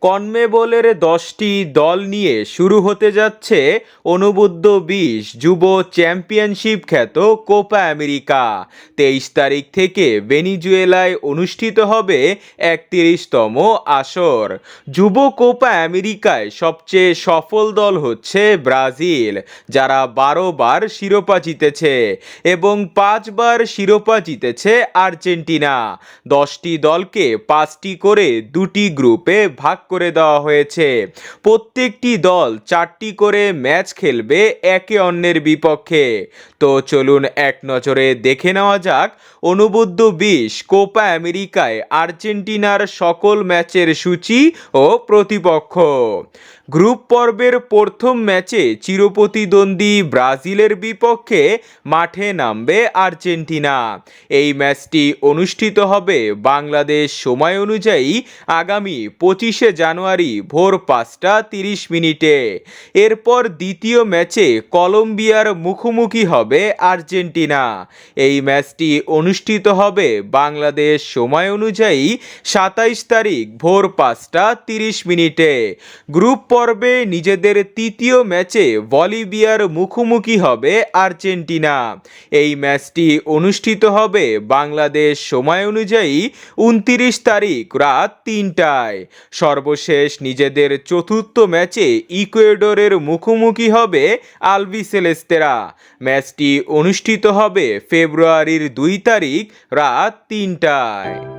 কনমেবলের 10টি দল নিয়ে শুরু হতে যাচ্ছে অনূর্ধ্ব 20 যুব চ্যাম্পিয়নশিপ খ্যাত কোপা আমেরিকা। 23 তারিখ থেকে ভেনেজুয়েলায় অনুষ্ঠিত হবে 31তম আসর। যুব কোপা আমেরিকায় সবচেয়ে সফল দল হচ্ছে ব্রাজিল, যারা 12 বার শিরোপা জিতেছে, এবং 5 বার শিরোপা জিতেছে আর্জেন্টিনা। 10টি দলকে 5টি করে দুটি গ্রুপে ভাগ করে দেওয়া হয়েছে। প্রত্যেকটি দল 4টি করে ম্যাচ খেলবে একে অন্যের বিপক্ষে। তো চলুন এক নজরে দেখে নেওয়া যাক অনূর্ধ্ব 20 কোপা আমেরিকায় আর্জেন্টিনার সকল ম্যাচের সূচি ও প্রতিপক্ষ। গ্রুপ পর্বের প্রথম ম্যাচে চিরপ্রতিদ্বন্দ্বী ব্রাজিলের বিপক্ষে মাঠে নামবে আর্জেন্টিনা। এই ম্যাচটি অনুষ্ঠিত হবে বাংলাদেশ সময় অনুযায়ী আগামী 25শে জানুয়ারি ভোর 5টা 30 মিনিটে। এরপর দ্বিতীয় ম্যাচে কলম্বিয়ার মুখোমুখি হবে আর্জেন্টিনা। এই ম্যাচটি অনুষ্ঠিত হবে বাংলাদেশ সময় অনুযায়ী 27 তারিখ ভোর 5টা 30 মিনিটে। গ্রুপ পর্বে নিজেদের তৃতীয় ম্যাচে বলিভিয়ার মুখোমুখি হবে আর্জেন্টিনা। এই ম্যাচটি অনুষ্ঠিত হবে বাংলাদেশ সময় অনুযায়ী 29 তারিখ রাত 3টায়। সর্বশেষ নিজেদের চতুর্থ ম্যাচে ইকুয়েডরের মুখোমুখি হবে আলবিসেলেস্তেরা। ম্যাচটি অনুষ্ঠিত হবে ফেব্রুয়ারির 2 তারিখ রাত 3টায়।